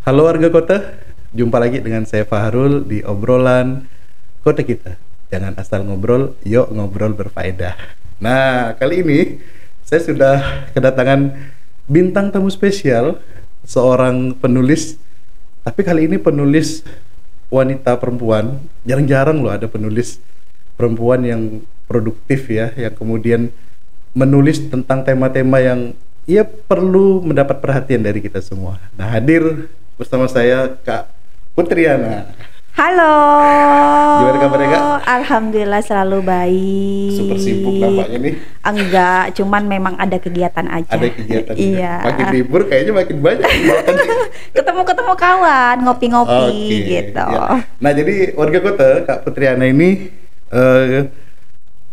Halo warga kota, jumpa lagi dengan saya Fahrul di obrolan kota kita. Jangan asal ngobrol, yuk ngobrol berfaedah. Nah, kali ini saya sudah kedatangan bintang tamu spesial, seorang penulis. Tapi kali ini penulis wanita perempuan. Jarang-jarang loh ada penulis perempuan yang produktif ya, yang kemudian menulis tentang tema-tema yang ia perlu mendapat perhatian dari kita semua. Nah, hadir bersama saya Kak Putriana. Halo. Gimana kabarnya Kak? Alhamdulillah selalu baik. Super sibuk nampaknya nih. Enggak, cuman memang ada kegiatan aja. Ada kegiatan. Iya. Makin libur kayaknya makin banyak kegiatan. Ketemu kawan, ngopi-ngopi gitu. Ya. Nah, jadi warga kota Kak Putriana ini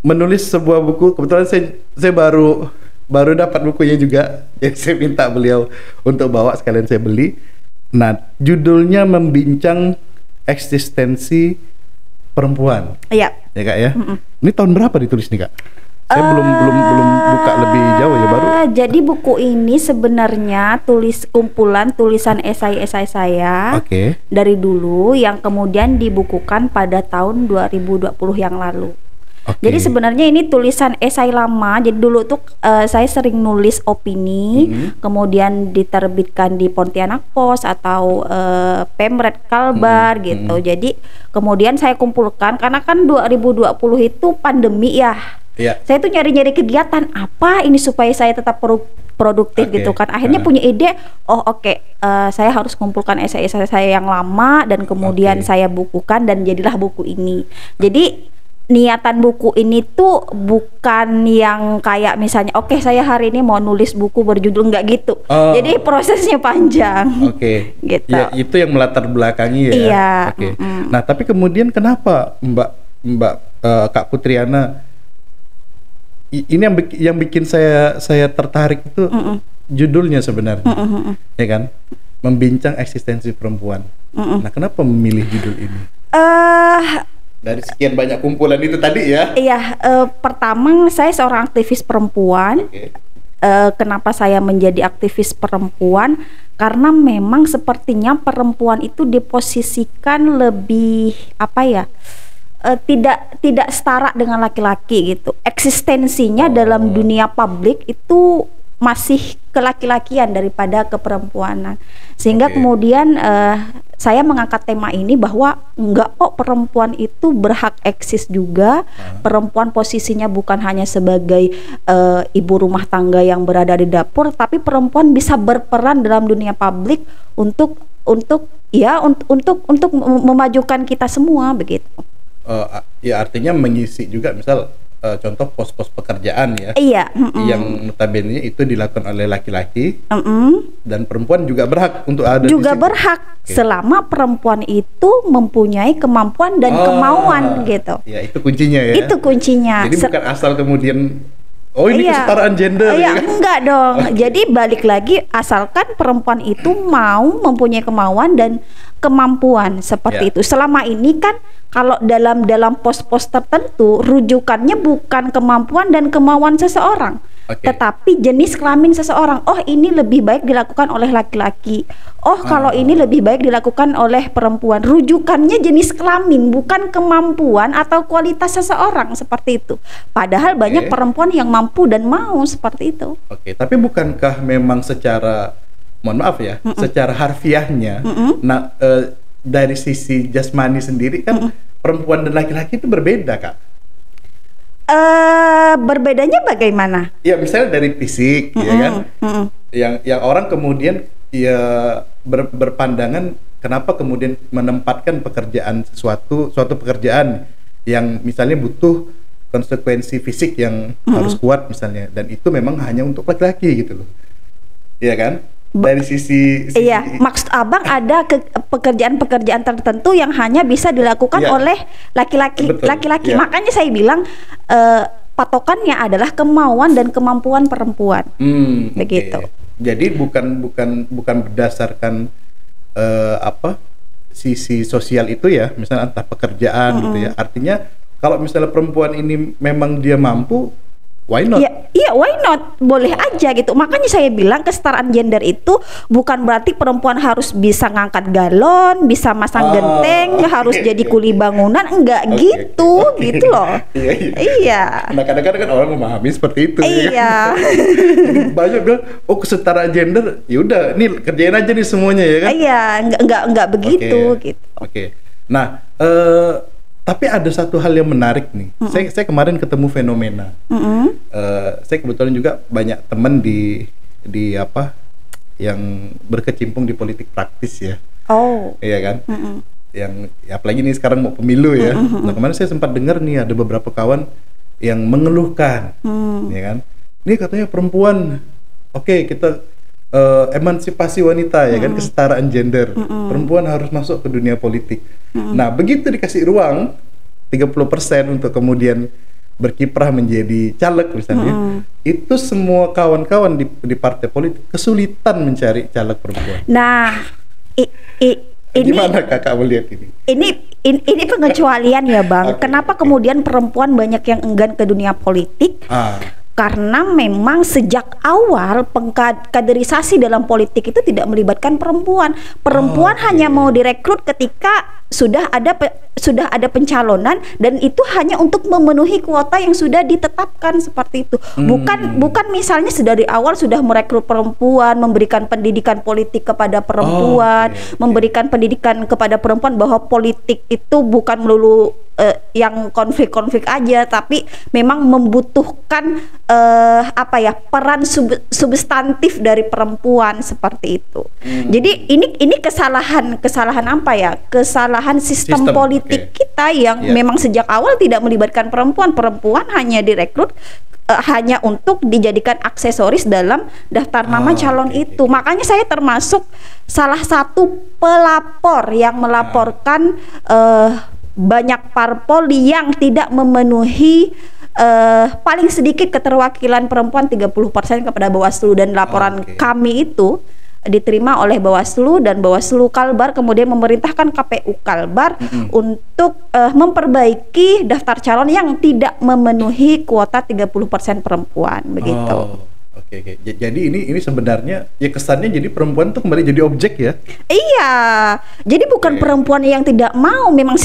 menulis sebuah buku. Kebetulan saya baru dapat bukunya juga. Jadi saya minta beliau untuk bawa, sekalian saya beli. Nah, judulnya Membincang Eksistensi Perempuan. Iya. Ya Kak ya. Ini tahun berapa ditulis nih Kak? Saya belum buka lebih jauh ya, baru. Jadi buku ini sebenarnya kumpulan tulisan esai-esai saya. Oke. Dari dulu yang kemudian dibukukan pada tahun 2020 yang lalu. Okay. Jadi sebenarnya ini tulisan esai lama. Jadi dulu tuh saya sering nulis opini, kemudian diterbitkan di Pontianak Post atau Pemret Kalbar gitu. Jadi kemudian saya kumpulkan karena kan 2020 itu pandemi ya. Yeah. Saya tuh nyari-nyari kegiatan apa ini supaya saya tetap produktif gitu kan. Akhirnya punya ide, saya harus kumpulkan esai-esai saya yang lama dan kemudian saya bukukan dan jadilah buku ini. Jadi niatan buku ini tuh bukan yang kayak misalnya saya hari ini mau nulis buku berjudul, enggak gitu. Jadi prosesnya panjang. Oke. Gitu. Ya, itu yang melatar belakangi ya. Iya. Oke. Nah, tapi kemudian kenapa Mbak Kak Putriana ini yang bikin saya tertarik itu judulnya sebenarnya. Ya kan? Membincang eksistensi perempuan. Nah, kenapa memilih judul ini? Dari sekian banyak kumpulan itu tadi ya? Iya, pertama saya seorang aktivis perempuan. Okay. Kenapa saya menjadi aktivis perempuan? Karena memang sepertinya perempuan itu diposisikan lebih tidak setara dengan laki-laki gitu. Eksistensinya dalam dunia publik itu masih kelaki-lakian daripada keperempuanan. Sehingga kemudian saya mengangkat tema ini bahwa enggak kok, perempuan itu berhak eksis juga. Perempuan posisinya bukan hanya sebagai ibu rumah tangga yang berada di dapur, tapi perempuan bisa berperan dalam dunia publik untuk memajukan kita semua begitu. Ya artinya mengisi juga misal contoh pos-pos pekerjaan ya. Iya. Yang notabene itu dilakukan oleh laki-laki. Dan perempuan juga berhak untuk ada juga di situ. Berhak selama perempuan itu mempunyai kemampuan dan kemauan gitu. Ya, itu kuncinya ya. Itu kuncinya. Jadi bukan asal kemudian ini kesetaraan gender ya kan? Enggak dong. Jadi balik lagi, asalkan perempuan itu mau, mempunyai kemauan dan kemampuan seperti itu. Selama ini kan kalau dalam pos-pos tertentu rujukannya bukan kemampuan dan kemauan seseorang, tetapi jenis kelamin seseorang. Oh, ini lebih baik dilakukan oleh laki-laki. Oh, kalau ini lebih baik dilakukan oleh perempuan. Rujukannya jenis kelamin, bukan kemampuan atau kualitas seseorang, seperti itu. Padahal banyak perempuan yang mampu dan mau seperti itu. Tapi bukankah memang secara, mohon maaf ya, secara harfiahnya, dari sisi jasmani sendiri kan perempuan dan laki-laki itu berbeda Kak? Berbedanya bagaimana? Ya misalnya dari fisik, ya kan? Yang orang kemudian berpandangan kenapa kemudian menempatkan pekerjaan suatu pekerjaan yang misalnya butuh konsekuensi fisik yang harus kuat misalnya, dan itu memang hanya untuk laki-laki gitu loh, ya kan? Dari sisi maksud abang ada pekerjaan-pekerjaan tertentu yang hanya bisa dilakukan oleh laki-laki. Makanya saya bilang patokannya adalah kemauan dan kemampuan perempuan. Begitu. Jadi bukan berdasarkan sisi sosial itu ya, misalnya entah pekerjaan gitu ya. Artinya kalau misalnya perempuan ini memang dia mampu, why not? Iya, why not? Boleh aja gitu. Makanya saya bilang kesetaraan gender itu bukan berarti perempuan harus bisa ngangkat galon, bisa masang genteng, harus jadi kuli bangunan, enggak gitu, gitu loh. Iya. Nah, kadang-kadang kan orang memahami seperti itu. Iya. Banyak bilang, oh kesetaraan gender, ya udah, nih kerjain aja nih semuanya ya kan? Iya, enggak begitu gitu. Oke. Nah, tapi ada satu hal yang menarik nih. Saya kemarin ketemu fenomena. Saya kebetulan juga banyak teman di apa yang berkecimpung di politik praktis ya. Oh. Iya kan? Yang ya, apalagi nih sekarang mau pemilu ya. Nah, kemarin saya sempat dengar nih ada beberapa kawan yang mengeluhkan, ya kan? Ini katanya perempuan, oke, kita emansipasi wanita ya kan, kesetaraan gender. Perempuan harus masuk ke dunia politik. Nah, begitu dikasih ruang 30% untuk kemudian berkiprah menjadi caleg misalnya, itu semua kawan-kawan di partai politik kesulitan mencari caleg perempuan. Nah, ini gimana kakak melihat ini? Ini pengecualian ya Bang. Kenapa kemudian perempuan banyak yang enggan ke dunia politik? Karena memang sejak awal pengkaderisasi dalam politik itu tidak melibatkan perempuan. Perempuan hanya mau direkrut ketika sudah ada pencalonan, dan itu hanya untuk memenuhi kuota yang sudah ditetapkan seperti itu. Bukan misalnya dari awal sudah merekrut perempuan, memberikan pendidikan politik kepada perempuan, memberikan pendidikan kepada perempuan bahwa politik itu bukan melulu yang konflik-konflik aja, tapi memang membutuhkan peran substantif dari perempuan seperti itu. Jadi ini kesalahan apa ya? Kesalahan sistem politik kita yang memang sejak awal tidak melibatkan perempuan. Perempuan hanya direkrut hanya untuk dijadikan aksesoris dalam daftar nama calon itu. Makanya saya termasuk salah satu pelapor yang melaporkan banyak parpol yang tidak memenuhi paling sedikit keterwakilan perempuan 30% kepada Bawaslu, dan laporan kami itu diterima oleh Bawaslu, dan Bawaslu Kalbar kemudian memerintahkan KPU Kalbar untuk memperbaiki daftar calon yang tidak memenuhi kuota 30% perempuan begitu. Oke. Jadi ini sebenarnya ya kesannya jadi perempuan tuh kembali jadi objek ya? Iya. Jadi bukan perempuan yang tidak mau, memang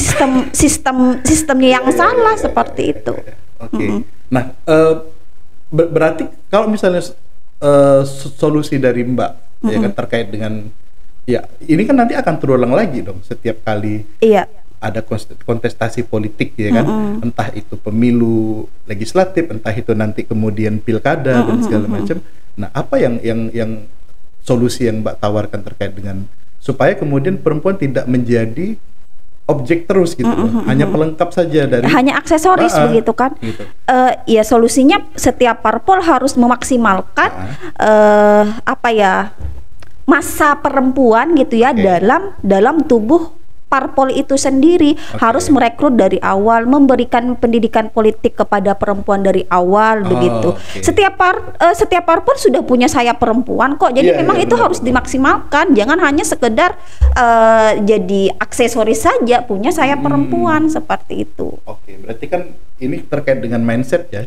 sistemnya yang salah seperti itu. Nah, berarti kalau misalnya solusi dari Mbak ya kan terkait dengan ya ini kan nanti akan terulang lagi dong setiap kali ada kontestasi politik ya kan, entah itu pemilu legislatif, entah itu nanti kemudian pilkada dan segala macam. Nah, apa yang solusi yang Mbak tawarkan terkait dengan supaya kemudian perempuan tidak menjadi objek terus gitu loh, hanya pelengkap saja dari hanya aksesoris begitu kan? Gitu. Ya solusinya setiap parpol harus memaksimalkan masa perempuan gitu ya dalam tubuh parpol itu sendiri. Harus merekrut dari awal, memberikan pendidikan politik kepada perempuan dari awal begitu. Setiap parpol sudah punya sayap perempuan kok. Jadi memang itu harus dimaksimalkan. Jangan hanya sekedar jadi aksesoris saja, punya sayap perempuan seperti itu. Berarti kan ini terkait dengan mindset ya.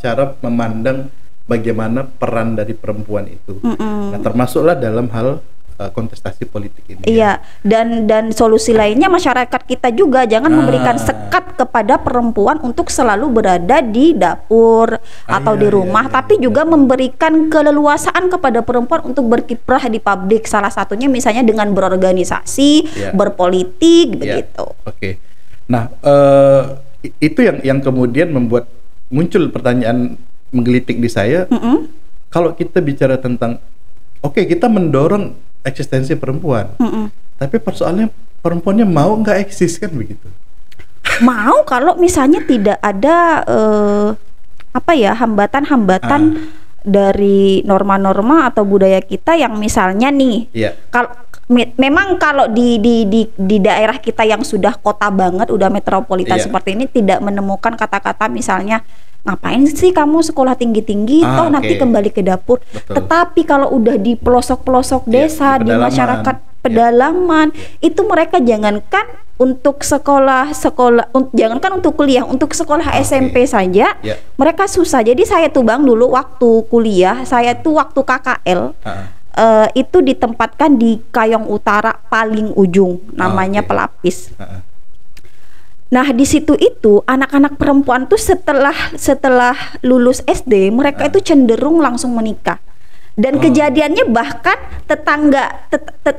Cara memandang bagaimana peran dari perempuan itu. Nah, termasuklah dalam hal kontestasi politik ini. Iya, dan solusi lainnya masyarakat kita juga jangan memberikan sekat kepada perempuan untuk selalu berada di dapur atau di rumah, tapi juga memberikan keleluasaan kepada perempuan untuk berkiprah di publik. Salah satunya misalnya dengan berorganisasi, berpolitik begitu. Nah, itu yang kemudian membuat muncul pertanyaan menggelitik di saya. Kalau kita bicara tentang kita mendorong eksistensi perempuan, tapi persoalannya perempuannya mau nggak eksis kan begitu? Mau kalau misalnya tidak ada hambatan-hambatan dari norma-norma atau budaya kita yang misalnya nih, memang kalau di daerah kita yang sudah kota banget, udah metropolitan seperti ini, tidak menemukan kata-kata misalnya ngapain sih kamu sekolah tinggi-tinggi nanti kembali ke dapur. Tetapi kalau udah di pelosok-pelosok desa, di masyarakat pedalaman. Itu mereka jangankan untuk jangankan untuk kuliah, untuk sekolah SMP saja mereka susah. Jadi saya tuh Bang dulu waktu kuliah, saya tuh waktu KKL itu ditempatkan di Kayong Utara paling ujung, namanya Pelapis. Nah di situ itu anak-anak perempuan tuh setelah lulus SD mereka itu cenderung langsung menikah. Dan kejadiannya bahkan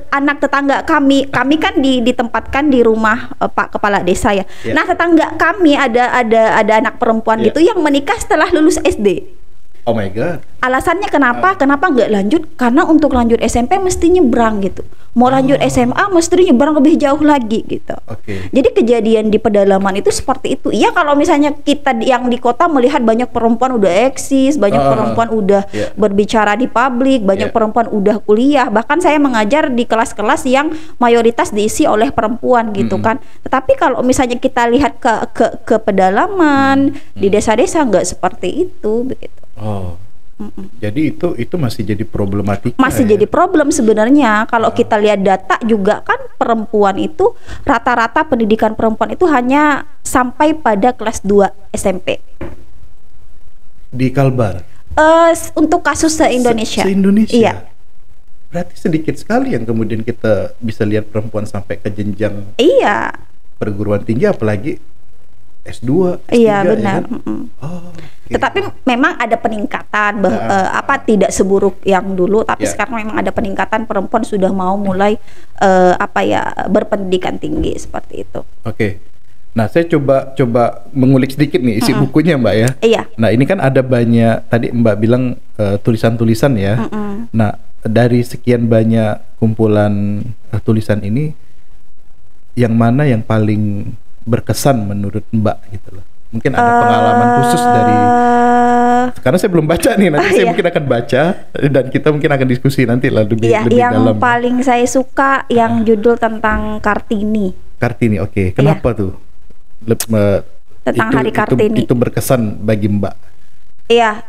anak tetangga kami kan ditempatkan di rumah Pak Kepala Desa ya. Nah tetangga kami ada anak perempuan gitu yang menikah setelah lulus SD. Oh my God. Alasannya kenapa? Kenapa nggak lanjut? Karena untuk lanjut SMP mesti nyebrang gitu. Mau lanjut SMA mesti nyebrang lebih jauh lagi gitu. Jadi kejadian di pedalaman itu seperti itu. Iya kalau misalnya kita yang di kota melihat banyak perempuan udah eksis, banyak perempuan udah berbicara di publik, banyak perempuan udah kuliah. Bahkan saya mengajar di kelas-kelas yang mayoritas diisi oleh perempuan gitu kan. Tetapi kalau misalnya kita lihat ke pedalaman di desa-desa nggak seperti itu begitu. Jadi itu masih jadi problematika. Masih jadi problem sebenarnya. Kalau kita lihat data juga kan perempuan itu rata-rata pendidikan perempuan itu hanya sampai pada kelas 2 SMP. Di Kalbar. Untuk kasus se-Indonesia. Se-Indonesia. Iya. Berarti sedikit sekali yang kemudian kita bisa lihat perempuan sampai ke jenjang perguruan tinggi, apalagi S2, S3. Iya benar. Ya kan? Tetapi memang ada peningkatan tidak seburuk yang dulu, tapi sekarang memang ada peningkatan, perempuan sudah mau mulai berpendidikan tinggi seperti itu. Nah saya coba mengulik sedikit nih isi bukunya Mbak ya. Iya. Nah ini kan ada banyak, tadi Mbak bilang tulisan-tulisan ya. Nah dari sekian banyak kumpulan tulisan ini, yang mana yang paling berkesan menurut Mbak gitu loh? Mungkin ada pengalaman khusus dari, karena saya belum baca nih, nanti saya mungkin akan baca dan kita mungkin akan diskusi nanti lah lebih dalam. Yang paling saya suka yang judul tentang Kartini. Kartini, kenapa tuh? Tentang Hari Kartini. Itu berkesan bagi Mbak. Iya,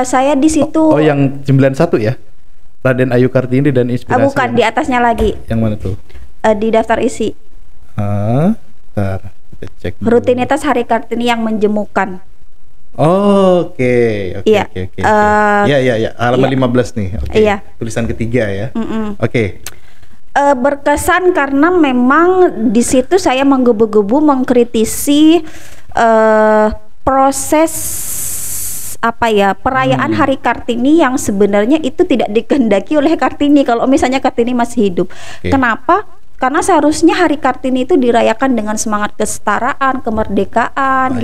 saya di situ. Yang 91 ya? Raden Ayu Kartini dan Inspirasi. Bukan, di atasnya lagi. Yang mana tuh? Di daftar isi. Bentar, kita cek dulu. Rutinitas Hari Kartini yang menjemukan. Oke. Iya, halaman 15 nih. Tulisan ketiga ya. Berkesan karena memang di situ saya menggebu-gebu mengkritisi proses perayaan Hari Kartini yang sebenarnya itu tidak dikehendaki oleh Kartini kalau misalnya Kartini masih hidup. Kenapa? Karena seharusnya Hari Kartini itu dirayakan dengan semangat kesetaraan, kemerdekaan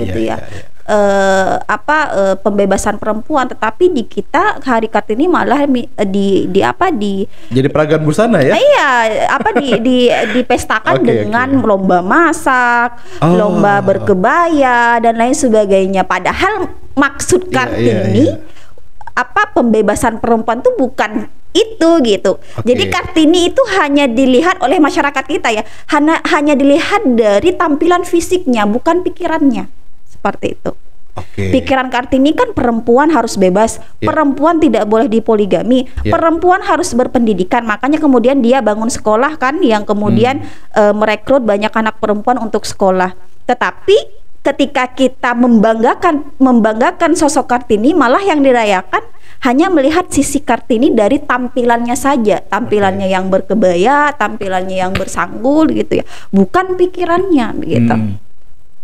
pembebasan perempuan, tetapi di kita Hari Kartini malah jadi peragaan busana ya? Dipestakan dengan lomba masak, lomba berkebaya dan lain sebagainya. Padahal maksud Kartini pembebasan perempuan itu bukan itu gitu. Jadi Kartini itu hanya dilihat oleh masyarakat kita ya, hanya dilihat dari tampilan fisiknya, bukan pikirannya. Seperti itu. Pikiran Kartini kan perempuan harus bebas, perempuan tidak boleh dipoligami, perempuan harus berpendidikan. Makanya kemudian dia bangun sekolah kan, yang kemudian merekrut banyak anak perempuan untuk sekolah. Tetapi ketika kita membanggakan sosok Kartini, malah yang dirayakan hanya melihat sisi Kartini dari tampilannya saja, tampilannya yang berkebaya, tampilannya yang bersanggul gitu ya, bukan pikirannya gitu.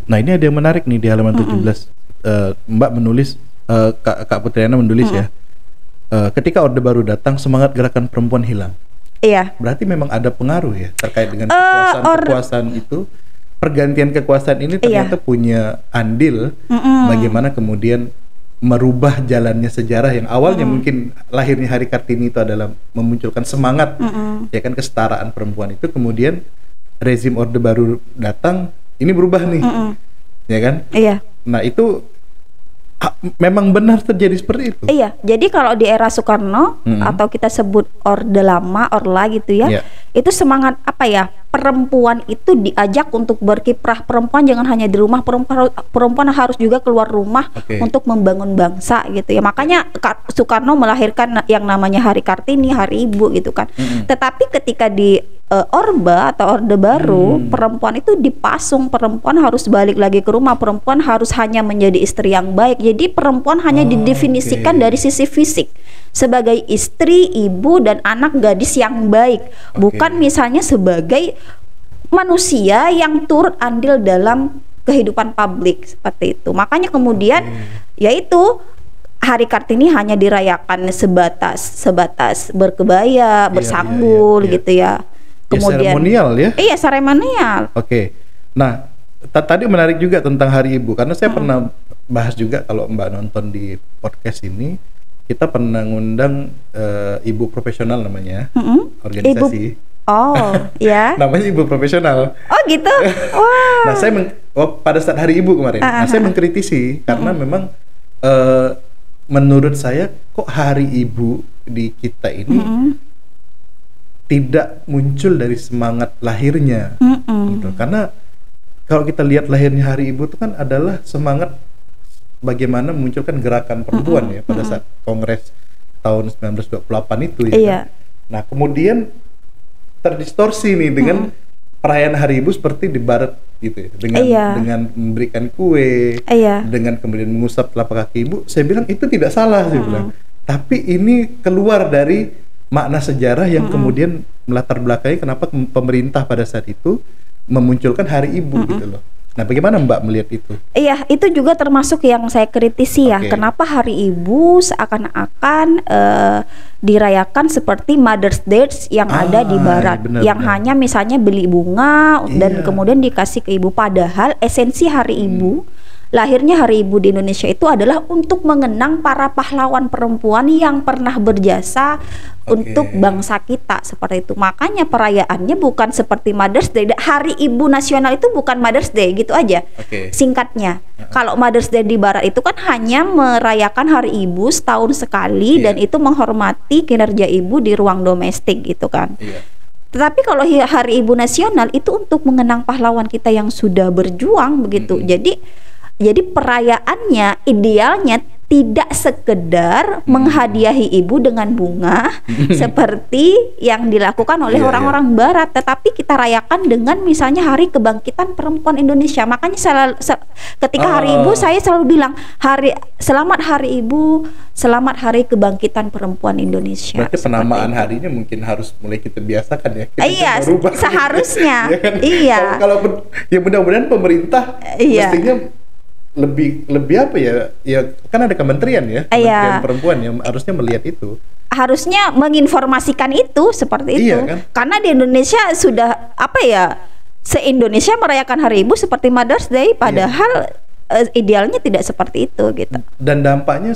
Nah ini ada yang menarik nih di halaman 17. Mbak menulis, Kak Putriana menulis ya, ketika Orde Baru datang semangat gerakan perempuan hilang. Iya. Berarti memang ada pengaruh ya terkait dengan kekuasaan itu. Pergantian kekuasaan ini ternyata punya andil bagaimana kemudian merubah jalannya sejarah yang awalnya mungkin lahirnya Hari Kartini itu adalah memunculkan semangat ya kan kesetaraan perempuan itu, kemudian rezim Orde Baru datang, ini berubah nih ya kan? Iya. Nah itu memang benar terjadi seperti itu. Iya, jadi kalau di era Soekarno atau kita sebut Orde Lama, Orla gitu ya, itu semangat apa ya, perempuan itu diajak untuk berkiprah. Perempuan jangan hanya di rumah, perempuan harus juga keluar rumah untuk membangun bangsa gitu ya. Makanya Soekarno melahirkan yang namanya Hari Kartini, Hari Ibu gitu kan. Tetapi ketika di Orba atau Orde Baru, perempuan itu dipasung, perempuan harus balik lagi ke rumah, perempuan harus hanya menjadi istri yang baik. Jadi perempuan hanya didefinisikan dari sisi fisik sebagai istri, ibu, dan anak gadis yang baik, bukan misalnya sebagai manusia yang turut andil dalam kehidupan publik seperti itu. Makanya kemudian yaitu Hari Kartini hanya dirayakan sebatas berkebaya, bersanggul gitu ya. Kemudian seremonial ya? Iya, seremonial. Nah, tadi menarik juga tentang Hari Ibu, karena saya pernah bahas juga, kalau Mbak nonton di podcast ini, kita pernah ngundang ibu profesional namanya, organisasi. Ya. Namanya ibu profesional. Oh gitu. Wow. Nah, saya pada saat Hari Ibu kemarin, saya mengkritisi karena memang menurut saya kok Hari Ibu di kita ini tidak muncul dari semangat lahirnya, gitu. Karena kalau kita lihat lahirnya Hari Ibu itu kan adalah semangat bagaimana memunculkan gerakan perempuan ya pada saat Kongres tahun 1928 itu ya. Kan? Nah, kemudian terdistorsi nih dengan perayaan Hari Ibu seperti di barat gitu ya. Dengan memberikan kue, dengan kemudian mengusap telapak kaki ibu. Saya bilang itu tidak salah, saya bilang. Tapi ini keluar dari makna sejarah yang kemudian melatar belakangi kenapa pemerintah pada saat itu memunculkan Hari Ibu gitu loh. Nah, bagaimana Mbak melihat itu? Iya, itu juga termasuk yang saya kritisi ya. Kenapa Hari Ibu seakan-akan dirayakan seperti Mother's Day yang ada di Barat, yang hanya misalnya beli bunga dan kemudian dikasih ke ibu. Padahal esensi Hari Ibu, lahirnya Hari Ibu di Indonesia itu adalah untuk mengenang para pahlawan perempuan yang pernah berjasa untuk bangsa kita, seperti itu. Makanya perayaannya bukan seperti Mother's Day. Hari Ibu Nasional itu bukan Mother's Day gitu aja. Singkatnya. Kalau Mother's Day di Barat itu kan hanya merayakan Hari Ibu setahun sekali dan itu menghormati kinerja ibu di ruang domestik gitu kan. Tetapi kalau Hari Ibu Nasional itu untuk mengenang pahlawan kita yang sudah berjuang begitu. Jadi perayaannya idealnya tidak sekedar menghadiahi ibu dengan bunga seperti yang dilakukan oleh orang-orang Barat, tetapi kita rayakan dengan misalnya Hari Kebangkitan Perempuan Indonesia. Makanya ketika Hari Ibu saya selalu bilang selamat Hari Ibu, selamat Hari Kebangkitan Perempuan Indonesia. Berarti penamaan harinya mungkin harus mulai kita biasakan ya. Seharusnya. Ya kan? Iya. Kalau ya mudah-mudahan pemerintah mestinya lebih apa ya kan ada kementerian ya, Kementerian Perempuan yang harusnya melihat itu, harusnya menginformasikan itu seperti itu kan? Karena di Indonesia sudah se-Indonesia merayakan Hari Ibu seperti Mother's Day, padahal idealnya tidak seperti itu gitu. Dan dampaknya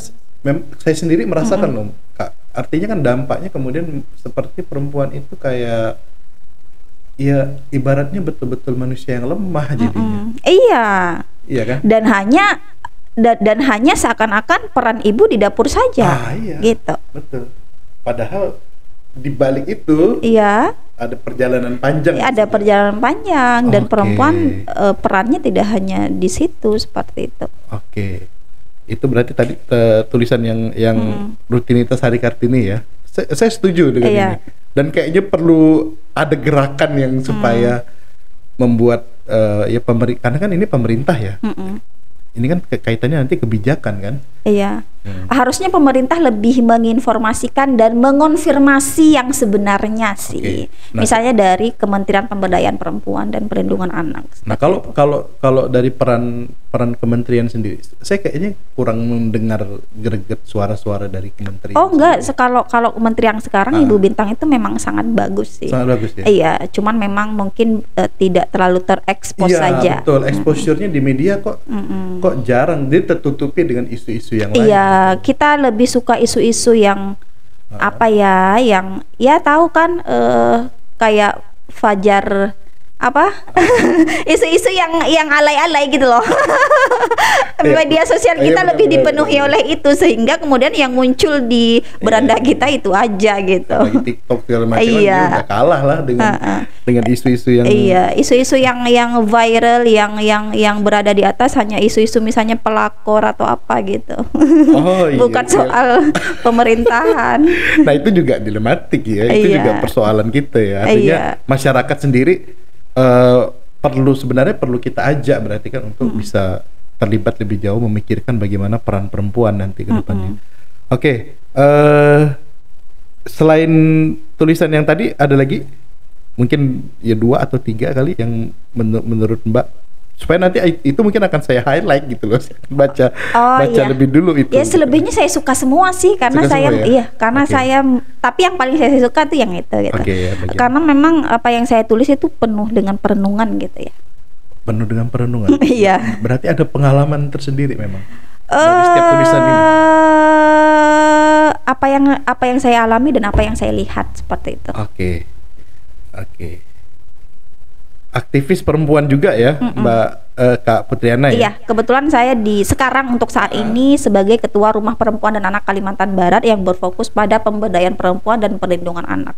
saya sendiri merasakan loh Kak, artinya kan dampaknya kemudian seperti perempuan itu kayak ya ibaratnya betul-betul manusia yang lemah jadinya. Iya kan? Dan hanya seakan-akan peran ibu di dapur saja. Gitu. Betul. Padahal di balik itu ada perjalanan panjang. Ada perjalanan panjang dan perempuan perannya tidak hanya di situ seperti itu. Itu berarti tadi tulisan yang rutinitas Hari Kartini ya. Saya setuju dengan ini. Dan kayaknya perlu ada gerakan yang supaya membuat karena kan ini pemerintah ya. Ini kan kaitannya nanti kebijakan kan. Harusnya pemerintah lebih menginformasikan dan mengonfirmasi yang sebenarnya sih. Misalnya dari Kementerian Pemberdayaan Perempuan dan Perlindungan Anak. Nah, kalau dari peran kementerian sendiri, saya kayaknya kurang mendengar greget suara-suara dari kementerian. Enggak, kalau kementerian sekarang Ibu Bintang itu memang sangat bagus sih. Sangat bagus ya. Cuman memang mungkin tidak terlalu terekspos saja. Betul, exposure-nya di media kok jarang, dia tertutupi dengan isu-isu yang lain. Kita lebih suka isu-isu yang yang tahu kan kayak Fajar apa isu-isu yang alay-alay gitu loh. Media sosial kita lebih dipenuhi oleh itu, sehingga kemudian yang muncul di beranda kita itu aja gitu. Apalagi TikTok segala macam kan udah kalah lah dengan isu-isu yang isu-isu yang viral, yang berada di atas hanya isu-isu misalnya pelakor atau apa gitu. Bukan soal pemerintahan. Nah itu juga dilematik ya, itu juga persoalan kita ya. Artinya masyarakat sendiri sebenarnya perlu kita ajak berarti kan untuk bisa terlibat lebih jauh, memikirkan bagaimana peran perempuan nanti ke depannya. Oke, selain tulisan yang tadi ada lagi mungkin ya 2 atau 3 kali yang menurut Mbak, supaya nanti itu mungkin akan saya highlight gitu loh, baca lebih dulu itu. Ya selebihnya saya suka semua sih, karena saya tapi yang paling saya suka tuh yang itu gitu. Karena memang apa yang saya tulis itu penuh dengan perenungan gitu ya. Penuh dengan perenungan. Iya. Berarti ada pengalaman tersendiri memang dari setiap tulisan ini. Apa yang saya alami dan apa yang saya lihat seperti itu. Oke. Aktivis perempuan juga ya, Mbak Kak Putriana ya? Iya, kebetulan saya sekarang untuk saat ini sebagai Ketua Rumah Perempuan dan Anak Kalimantan Barat yang berfokus pada pemberdayaan perempuan dan perlindungan anak.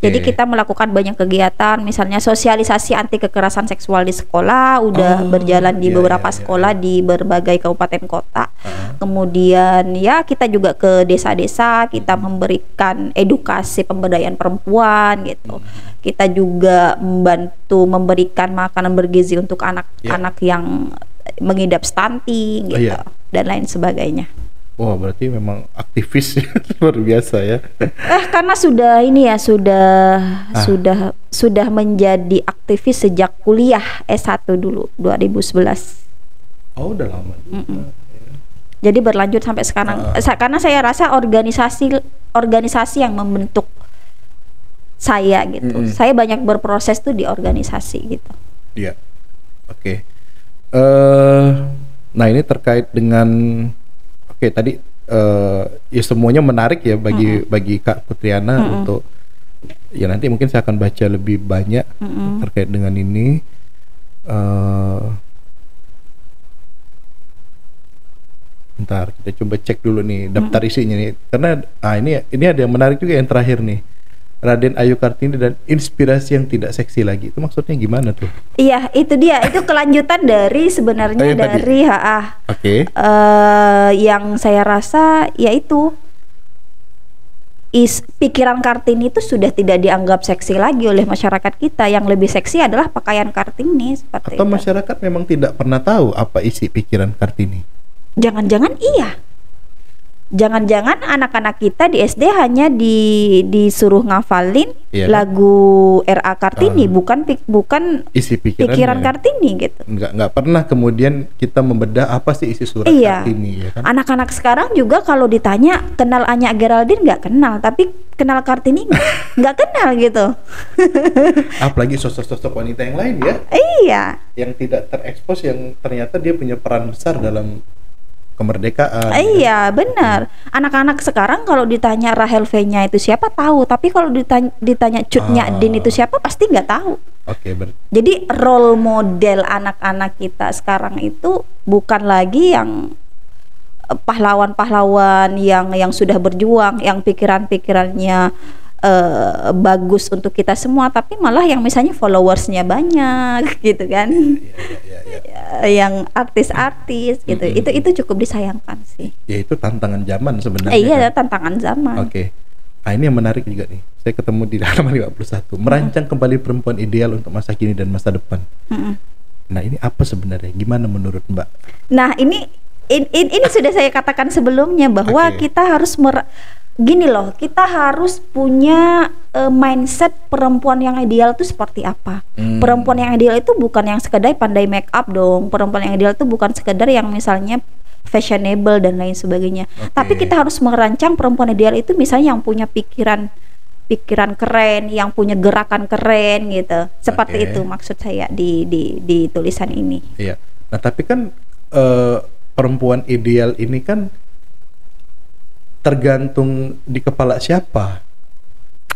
Jadi kita melakukan banyak kegiatan, misalnya sosialisasi anti kekerasan seksual di sekolah, udah berjalan di beberapa sekolah di berbagai kabupaten kota. Kemudian ya kita juga ke desa-desa, kita memberikan edukasi pemberdayaan perempuan gitu. Kita juga membantu memberikan makanan bergizi untuk anak-anak yang mengidap stunting gitu, dan lain sebagainya. Wah, berarti memang aktivis luar biasa ya. Karena sudah sudah menjadi aktivis sejak kuliah S1 dulu 2011. Oh, udah lama. Jadi berlanjut sampai sekarang. Karena saya rasa organisasi yang membentuk saya gitu. Saya banyak berproses tuh di organisasi gitu. Iya. Oke. Nah ini terkait dengan tadi ya semuanya menarik ya bagi Kak Putriana untuk ya nanti mungkin saya akan baca lebih banyak terkait dengan ini. Bentar, kita coba cek dulu nih daftar isinya nih, karena ini ada yang menarik juga yang terakhir nih. Raden Ayu Kartini dan inspirasi yang tidak seksi lagi. Itu maksudnya gimana tuh? Iya, itu dia. Itu kelanjutan dari sebenarnya dari yang saya rasa yaitu pikiran Kartini itu sudah tidak dianggap seksi lagi oleh masyarakat kita. Yang lebih seksi adalah pakaian Kartini seperti Atau itu. Masyarakat memang tidak pernah tahu apa isi pikiran Kartini? Jangan-jangan iya. Jangan-jangan anak-anak kita di SD hanya disuruh ngafalin lagu R.A. Kartini, bukan isi pikiran Kartini gitu. Nggak pernah kemudian kita membedah apa sih isi surat Kartini ya kan? Anak-anak sekarang juga kalau ditanya kenal Anya Geraldine nggak kenal, tapi kenal Kartini nggak kenal gitu. Apalagi sosok-sosok wanita yang lain ya? Iya. Yang tidak terekspos, yang ternyata dia punya peran besar dalam kemerdekaan. Iya, benar. Anak-anak sekarang kalau ditanya Rahel V-nya itu siapa tahu, tapi kalau ditanya Cut Nyak-Din itu siapa pasti nggak tahu. Jadi role model anak-anak kita sekarang itu bukan lagi yang pahlawan-pahlawan yang sudah berjuang, yang pikiran-pikirannya bagus untuk kita semua, tapi malah yang misalnya followersnya banyak gitu kan. Yang artis-artis gitu. Itu cukup disayangkan sih. Ya itu tantangan zaman sebenarnya. Iya, tantangan zaman. Nah ini yang menarik juga nih. Saya ketemu di halaman 51. Merancang kembali perempuan ideal untuk masa kini dan masa depan. Nah ini apa sebenarnya? Gimana menurut Mbak? Nah ini sudah saya katakan sebelumnya bahwa kita harus gini loh, kita harus punya mindset perempuan yang ideal itu seperti apa. Perempuan yang ideal itu bukan yang sekedar pandai make up dong. Perempuan yang ideal itu bukan sekedar yang misalnya fashionable dan lain sebagainya. Tapi kita harus merancang perempuan ideal itu misalnya yang punya pikiran keren, yang punya gerakan keren gitu. Seperti itu maksud saya di tulisan ini. Iya. Nah tapi kan perempuan ideal ini kan tergantung di kepala siapa.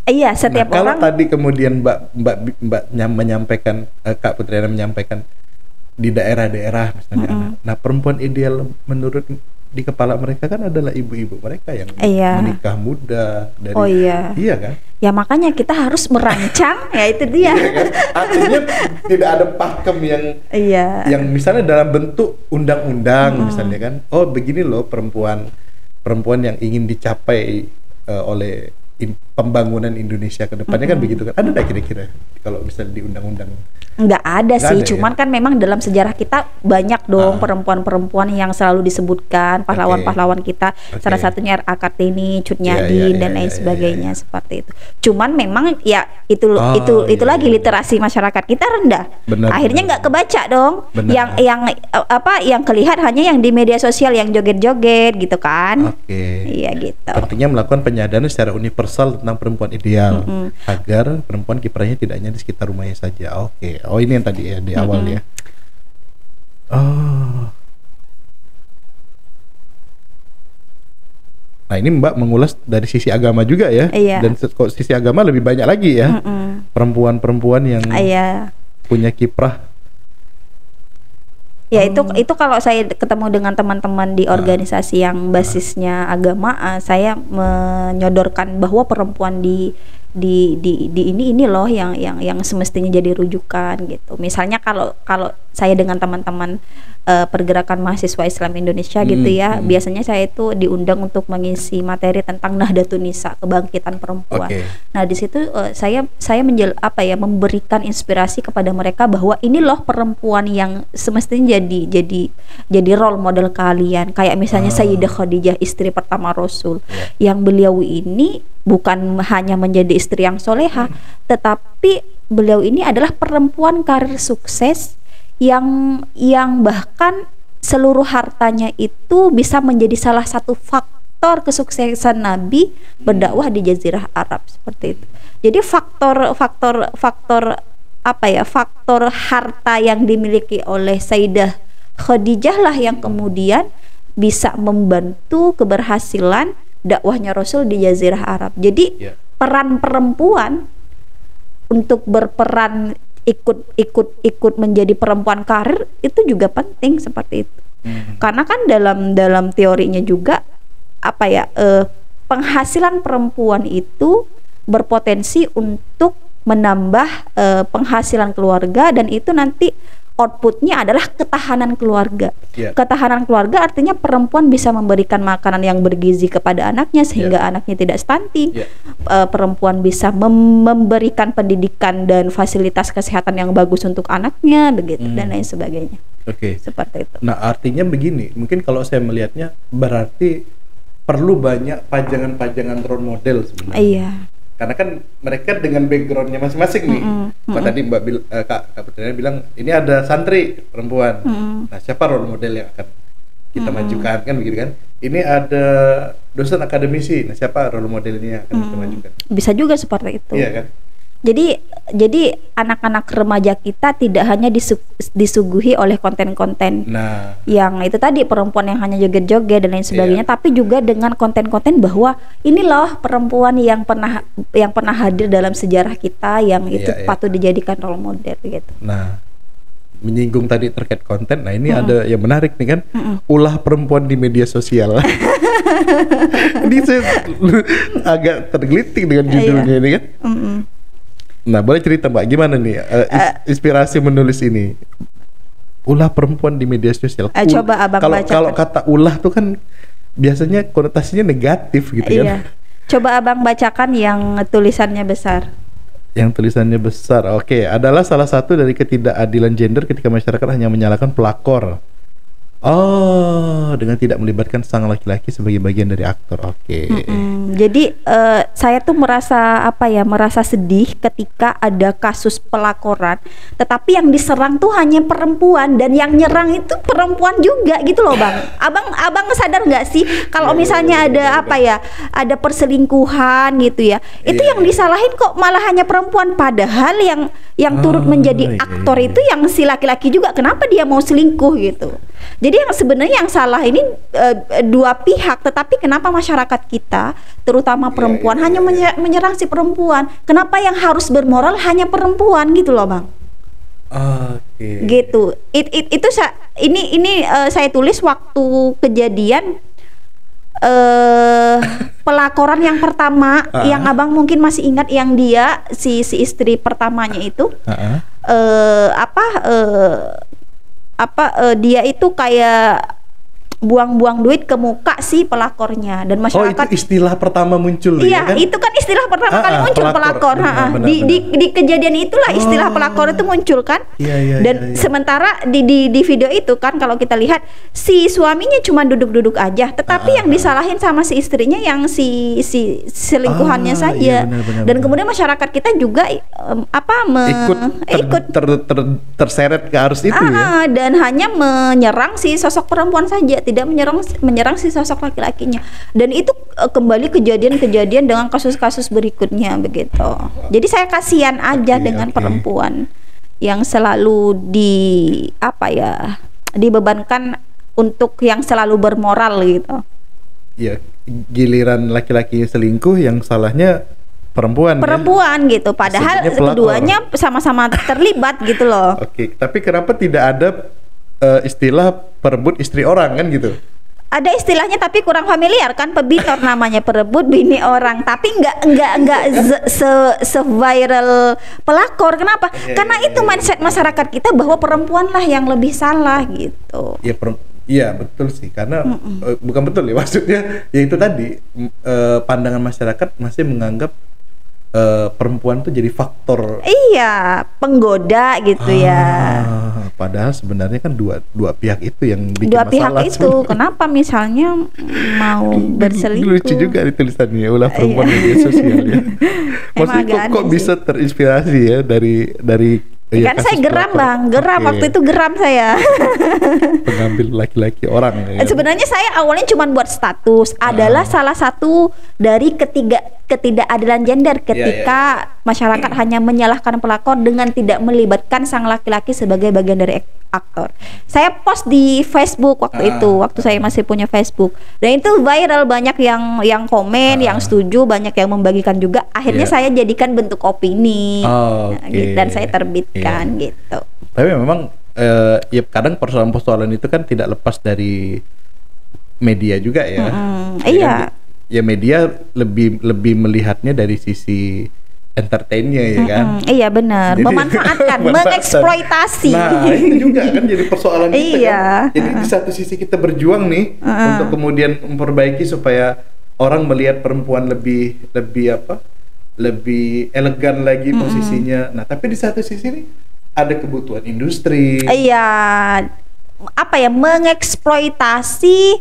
Iya, setiap kalau orang. tadi kemudian menyampaikan, Kak Putriana menyampaikan di daerah-daerah misalnya anak. Nah, perempuan ideal menurut di kepala mereka kan adalah ibu-ibu mereka yang menikah muda dari iya kan? Ya makanya kita harus merancang ya itu dia. Iya kan? Artinya tidak ada pakem yang misalnya dalam bentuk undang-undang misalnya kan. Oh, begini loh perempuan yang ingin dicapai oleh pembangunan Indonesia ke depannya kan begitu kan. Ada nggak kira-kira kalau misalnya di undang-undang? Nggak ada sih, cuman ya? kan memang dalam sejarah kita banyak dong perempuan-perempuan yang selalu disebutkan pahlawan-pahlawan kita. Salah satunya R.A. Kartini, Cut Nyadin dan lain sebagainya seperti itu. Cuman memang ya itu lagi literasi masyarakat kita rendah. Akhirnya nggak kebaca dong. Yang kelihatan hanya yang di media sosial yang joget-joget gitu kan. Iya gitu. Pentingnya melakukan penyadaran secara universal tentang perempuan ideal agar perempuan kiprahnya tidak hanya di sekitar rumahnya saja. Oh, ini yang tadi ya di awal ya. Oh. Nah, ini Mbak mengulas dari sisi agama juga ya. Dan kok sisi agama lebih banyak lagi ya. Perempuan-perempuan yang punya kiprah. Ya itu kalau saya ketemu dengan teman-teman di organisasi yang basisnya agama, saya menyodorkan bahwa perempuan di ini loh yang semestinya jadi rujukan gitu. Misalnya kalau saya dengan teman-teman pergerakan mahasiswa Islam Indonesia gitu ya, biasanya saya itu diundang untuk mengisi materi tentang Nahdlatul Nisa, kebangkitan perempuan. Nah, di situ saya memberikan inspirasi kepada mereka bahwa ini loh perempuan yang semestinya jadi role model kalian. Kayak misalnya Sayyidah Khadijah, istri pertama Rasul, yang beliau ini bukan hanya menjadi istri yang soleha, tetapi beliau ini adalah perempuan karir sukses yang bahkan seluruh hartanya itu bisa menjadi salah satu faktor kesuksesan Nabi berdakwah di Jazirah Arab seperti itu. Jadi faktor harta yang dimiliki oleh Sayyidah Khadijah lah yang kemudian bisa membantu keberhasilan dakwahnya Rasul di Jazirah Arab. Jadi peran perempuan untuk berperan ikut menjadi perempuan karir itu juga penting seperti itu. Karena kan dalam teorinya juga penghasilan perempuan itu berpotensi untuk menambah penghasilan keluarga, dan itu nanti outputnya adalah ketahanan keluarga. Ketahanan keluarga artinya perempuan bisa memberikan makanan yang bergizi kepada anaknya sehingga anaknya tidak stunting. Perempuan bisa memberikan pendidikan dan fasilitas kesehatan yang bagus untuk anaknya, begitu dan lain sebagainya. Seperti itu. Nah, artinya begini, mungkin kalau saya melihatnya berarti perlu banyak pajangan-pajangan role model sebenarnya. Karena kan mereka dengan backgroundnya masing-masing nih. Tadi Kak Putriana bilang ini ada santri perempuan. Nah, siapa role model yang akan kita majukan kan begitu kan? Ini ada dosen akademisi. Nah, siapa role model ini yang akan kita majukan? Bisa juga seperti itu. Iya kan? Jadi anak-anak remaja kita tidak hanya disuguhi oleh konten-konten yang itu tadi, perempuan yang hanya joget-joget dan lain sebagainya, tapi juga dengan konten-konten bahwa ini loh perempuan yang pernah hadir dalam sejarah kita yang itu patut dijadikan role model gitu. Nah, menyinggung tadi terkait konten, nah ini ada yang menarik nih kan, ulah perempuan di media sosial. Ini saya agak tergelitik dengan judulnya ini kan. Nah, boleh cerita Mbak gimana nih inspirasi menulis ini? Ulah perempuan di media sosial. Coba Abang bacakan. Kalau kata ulah tuh kan biasanya konotasinya negatif gitu kan. Coba Abang bacakan yang tulisannya besar. Yang tulisannya besar, adalah salah satu dari ketidakadilan gender ketika masyarakat hanya menyalahkan pelakor. Dengan tidak melibatkan sang laki-laki sebagai bagian dari aktor. Jadi saya tuh merasa sedih ketika ada kasus pelakoran, tetapi yang diserang tuh hanya perempuan dan yang nyerang itu perempuan juga gitu loh, Bang. Abang sadar nggak sih kalau misalnya ada perselingkuhan gitu ya, itu yang disalahin kok malah hanya perempuan, padahal yang turut menjadi aktor itu yang si laki-laki juga. Kenapa dia mau selingkuh gitu? Jadi yang sebenarnya yang salah ini dua pihak, tetapi kenapa masyarakat kita, terutama perempuan, hanya menyerang si perempuan? Kenapa yang harus bermoral hanya perempuan gitu loh, Bang? Gitu. Itu saya tulis waktu kejadian pelaporan yang pertama, yang abang mungkin masih ingat, yang dia si istri pertamanya itu dia itu kayak buang-buang duit ke muka si pelakornya, dan masyarakat. Oh, itu istilah pertama muncul. Iya, ya kan? itu kan istilah pertama kali muncul pelakor. Benar, Di kejadian itulah istilah pelakor itu muncul kan. Dan sementara di video itu kan, kalau kita lihat si suaminya cuma duduk-duduk aja, tetapi yang disalahin sama si istrinya, yang si selingkuhannya saja. Dan kemudian masyarakat kita juga ikut terseret ke arus itu ya. Dan hanya menyerang si sosok perempuan saja, tidak menyerang si sosok laki-lakinya. Dan itu kembali kejadian-kejadian dengan kasus-kasus berikutnya begitu. Jadi saya kasihan aja dengan perempuan yang selalu dibebankan untuk yang selalu bermoral gitu. Ya, giliran laki-laki selingkuh, yang salahnya perempuan gitu. Padahal keduanya sama-sama terlibat gitu loh. Tapi kenapa tidak ada istilah perebut istri orang kan gitu? Ada istilahnya tapi kurang familiar kan, pebitor namanya, perebut bini orang, tapi nggak se-viral pelakor. Kenapa? Karena itu mindset masyarakat kita bahwa perempuan lah yang lebih salah gitu. Iya betul sih, karena bukan betul ya, maksudnya ya itu tadi pandangan masyarakat masih menganggap perempuan tuh jadi faktor penggoda gitu ya. Padahal sebenarnya kan dua pihak itu yang bikin dua masalah. Pihak itu sebenarnya. Kenapa misalnya mau berselingkuh? Lucu juga di tulisannya, ulah perempuan media sosial ya. Maksudnya kok bisa terinspirasi ya dari kan saya geram Bang, waktu itu geram saya. Pengambil laki-laki orang ya. Sebenarnya saya awalnya cuma buat status, adalah salah satu dari ketidakadilan gender ketika masyarakat hanya menyalahkan pelakor dengan tidak melibatkan sang laki-laki sebagai bagian dari aktor. Saya post di Facebook waktu itu, waktu saya masih punya Facebook, dan itu viral, banyak yang komen, yang setuju, banyak yang membagikan juga. Akhirnya saya jadikan bentuk opini, dan saya terbitkan gitu. Tapi memang ya kadang persoalan-persoalan itu kan tidak lepas dari media juga ya. Ya media lebih melihatnya dari sisi entertainnya ya kan. Iya benar, memanfaatkan, mengeksploitasi. Nah itu juga kan jadi persoalan kita kan. Jadi di satu sisi kita berjuang nih untuk kemudian memperbaiki supaya orang melihat perempuan lebih elegan lagi posisinya. Nah tapi di satu sisi nih ada kebutuhan industri. Mengeksploitasi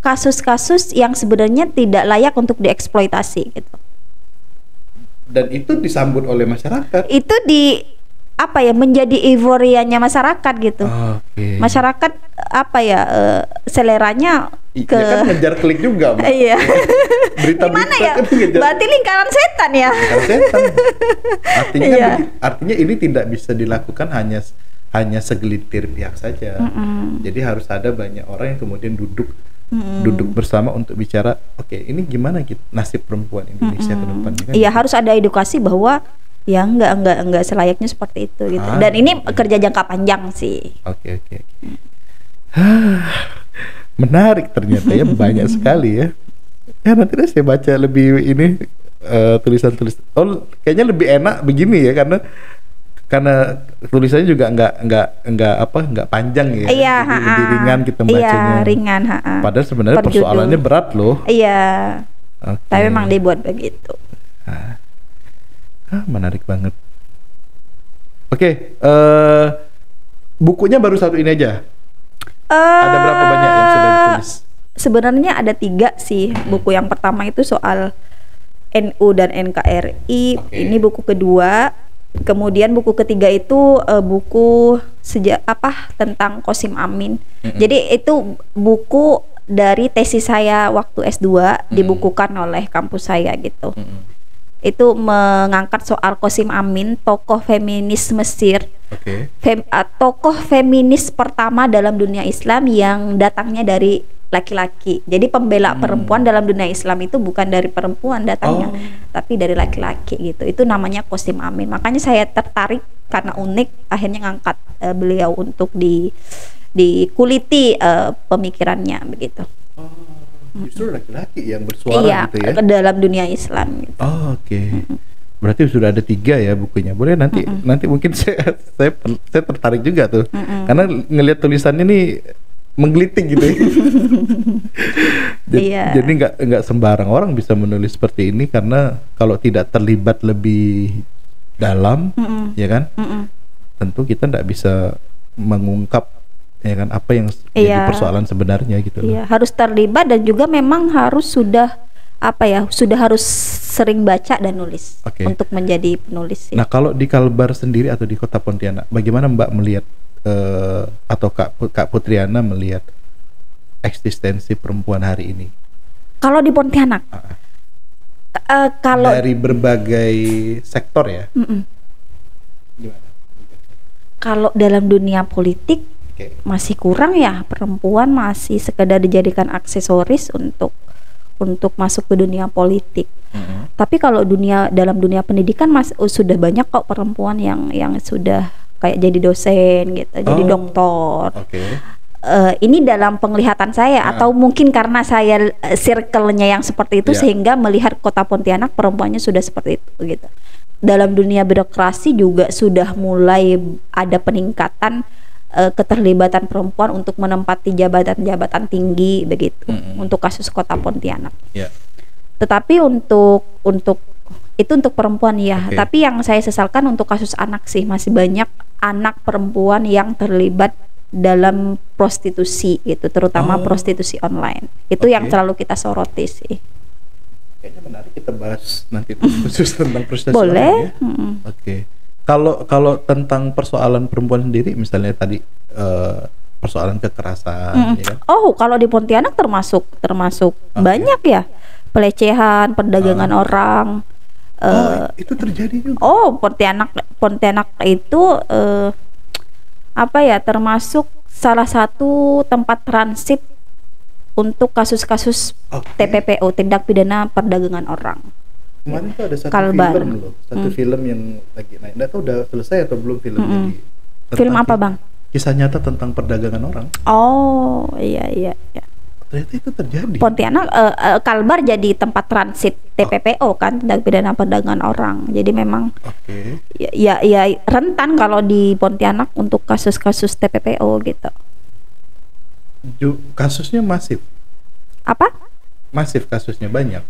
kasus-kasus yang sebenarnya tidak layak untuk dieksploitasi gitu. Dan itu disambut oleh masyarakat. Itu menjadi euforianya masyarakat gitu. Masyarakat seleranya kan ngejar klik juga, Mbak. Berita gimana ya? Kan berarti lingkaran setan ya. Artinya ini tidak bisa dilakukan hanya segelintir pihak saja. Jadi harus ada banyak orang yang kemudian duduk bersama untuk bicara, ini gimana nasib perempuan Indonesia ke depannya kan? Harus ada edukasi bahwa ya enggak selayaknya seperti itu gitu. Dan ini kerja jangka panjang sih. Menarik ternyata ya, banyak sekali ya. Nanti deh saya baca lebih ini tulisan-tulisan. Kayaknya lebih enak begini ya, karena tulisannya juga nggak panjang ya. Lebih ringan kita bacanya. Ringan. Padahal sebenarnya persoalannya berat loh. Tapi memang dibuat begitu. Menarik banget. Bukunya baru satu ini aja. Ada berapa banyak yang sudah ditulis? Sebenarnya ada 3 sih. Buku yang pertama itu soal NU dan NKRI. Ini buku kedua. Kemudian buku ketiga itu buku tentang Qasim Amin. Jadi itu buku dari tesis saya waktu S2, dibukukan oleh kampus saya gitu. itu mengangkat soal Qasim Amin, tokoh feminis Mesir. Oke. Tokoh feminis pertama dalam dunia Islam yang datangnya dari laki-laki. Jadi pembela perempuan dalam dunia Islam itu bukan dari perempuan datangnya, tapi dari laki-laki gitu. Itu namanya Qasim Amin. Makanya saya tertarik karena unik, akhirnya ngangkat beliau untuk dikuliti pemikirannya begitu. Justru laki-laki yang bersuara Iya, gitu ya. dalam dunia Islam gitu. Oke. Berarti sudah ada 3 ya bukunya. Boleh nanti mungkin saya tertarik juga tuh. Karena ngelihat tulisannya nih menggelitik gitu ya. Iya. Jadi nggak sembarang orang bisa menulis seperti ini, karena kalau tidak terlibat lebih dalam, ya kan? Tentu kita nggak bisa mengungkap, ya kan, apa yang jadi persoalan sebenarnya gitu. Iya, harus terlibat dan juga memang harus sudah harus sering baca dan nulis untuk menjadi penulis. Nah, kalau di Kalbar sendiri atau di Kota Pontianak, bagaimana Mbak melihat atau Kak Putriana melihat eksistensi perempuan hari ini? Kalau di Pontianak, kalau dari berbagai sektor ya. Gimana? Kalau dalam dunia politik masih kurang ya, perempuan masih sekedar dijadikan aksesoris untuk masuk ke dunia politik. Tapi kalau dalam dunia pendidikan sudah banyak kok perempuan yang sudah kayak jadi dosen gitu, jadi doktor. Ini dalam penglihatan saya, atau mungkin karena saya circle-nya yang seperti itu sehingga melihat Kota Pontianak perempuannya sudah seperti itu gitu. Dalam dunia birokrasi juga sudah mulai ada peningkatan keterlibatan perempuan untuk menempati jabatan-jabatan tinggi begitu, untuk kasus Kota Pontianak. Tetapi untuk itu untuk perempuan ya. Tapi yang saya sesalkan untuk kasus anak sih, masih banyak anak perempuan yang terlibat dalam prostitusi gitu, terutama prostitusi online. Itu yang selalu kita soroti sih. Kayaknya menarik kita bahas nanti khusus tentang prostitusi. Boleh. Ya? Kalau tentang persoalan perempuan sendiri, misalnya tadi persoalan kekerasan, ya kan? Kalau di Pontianak termasuk banyak ya, pelecehan, perdagangan orang. Itu terjadi juga. Pontianak itu termasuk salah satu tempat transit untuk kasus-kasus TPPO, tindak pidana perdagangan orang. Kemarin tuh ada satu Kalbar. film loh, film yang lagi naik. Nggak tahu udah selesai atau belum filmnya. Film apa bang? Kisah nyata tentang perdagangan orang. Iya. Ternyata itu terjadi. Pontianak, Kalbar jadi tempat transit TPPO kan, tindak pidana perdagangan orang. Jadi memang ya rentan kalau di Pontianak untuk kasus-kasus TPPO gitu. Kasusnya masif. Apa? Masif kasusnya, banyak.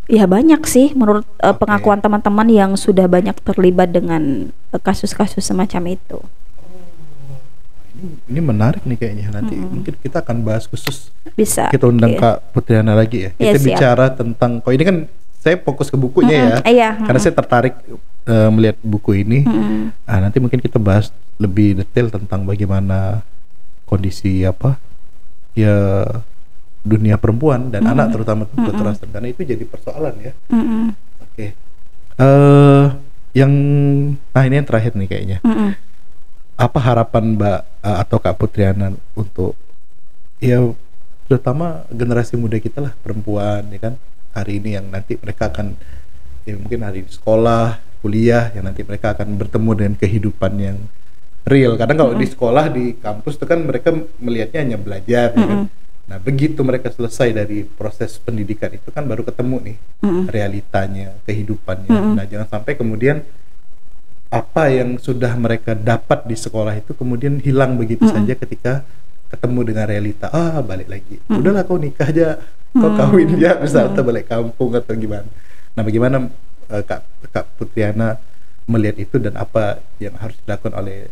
Ya banyak sih menurut pengakuan teman-teman yang sudah banyak terlibat dengan kasus-kasus semacam itu. Ini menarik nih kayaknya. Nanti mungkin kita akan bahas khusus. Bisa. Kita undang Kak Putriana lagi ya. Kita bicara tentang, ini kan saya fokus ke bukunya ya. Karena saya tertarik melihat buku ini. Nanti mungkin kita bahas lebih detail tentang bagaimana kondisi dunia perempuan dan anak, terutama kekerasan, karena itu jadi persoalan ya. Ini yang terakhir nih kayaknya. Apa harapan Mbak atau Kak Putriana untuk terutama generasi muda kita lah, perempuan ya kan, hari ini yang nanti mereka akan mungkin hari di sekolah, kuliah, yang nanti mereka akan bertemu dengan kehidupan yang real. Kadang kalau di sekolah, di kampus itu kan mereka melihatnya hanya belajar ya kan? Nah begitu mereka selesai dari proses pendidikan itu kan baru ketemu nih realitanya, kehidupannya. Nah jangan sampai kemudian apa yang sudah mereka dapat di sekolah itu kemudian hilang begitu saja ketika ketemu dengan realita. Balik lagi, udahlah kau nikah aja, kau kawin aja, misalnya balik kampung atau gimana. Nah bagaimana Kak Putriana melihat itu, dan apa yang harus dilakukan oleh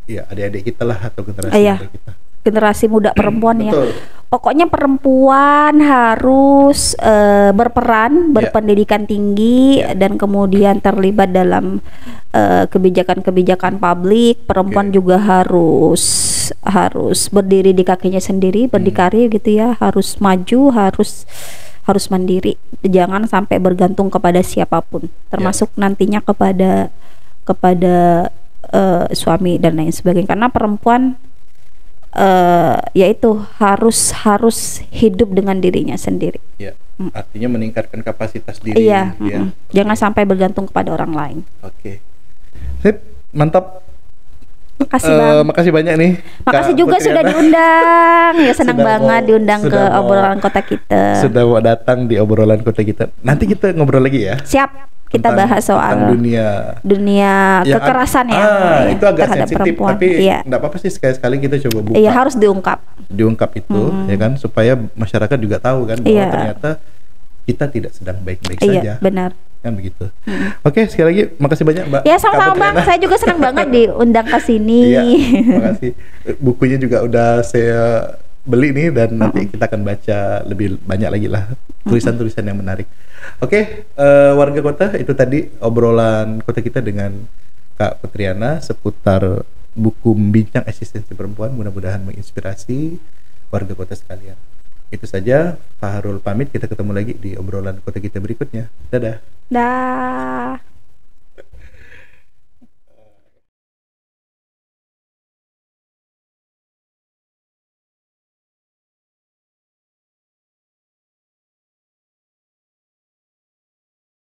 adik-adik kita lah, atau generasi muda kita? Generasi muda perempuan ya. Betul. Pokoknya perempuan harus berperan, berpendidikan tinggi, dan kemudian terlibat dalam kebijakan-kebijakan publik. Perempuan juga harus berdiri di kakinya sendiri, berdikari gitu ya, harus maju, harus harus mandiri, jangan sampai bergantung kepada siapapun, termasuk nantinya kepada suami dan lain sebagainya. Karena perempuan yaitu harus hidup dengan dirinya sendiri. Ya, artinya meningkatkan kapasitas diri. Iya, jangan sampai bergantung kepada orang lain. Oke. Sip, mantap. Makasih Bang. Makasih banyak nih. Makasih Kak juga Putriana. sudah diundang. Ya senang Sudah banget mau- diundang ke sudah mau- obrolan kota kita. Sudah mau datang di obrolan kota kita. Nanti kita ngobrol lagi ya. Siap, kita Tentang- bahas soal tentang dunia yang kekerasan ya, itu agak terhadap sensitif, perempuan. tapi Iya. nggak apa-apa sih, sekali-sekali kita coba buka. Iya, harus diungkap. Diungkap itu, ya kan, supaya masyarakat juga tahu kan bahwa Iya. ternyata kita tidak sedang baik-baik Iya, saja. benar. Kan begitu. Oke, sekali lagi makasih banyak Mbak. Ya Kak sama-sama Bang, Putriana. saya juga senang banget diundang ke sini. Iya, makasih. Bukunya juga udah saya beli nih, dan nanti kita akan baca lebih banyak lagi lah tulisan-tulisan yang menarik. Oke, warga kota, itu tadi obrolan kota kita dengan Kak Putriana seputar buku Bincang Eksistensi Perempuan. Mudah-mudahan menginspirasi warga kota sekalian. Itu saja, Pak Harul pamit. Kita ketemu lagi di obrolan kota kita berikutnya. Dadah. Dah.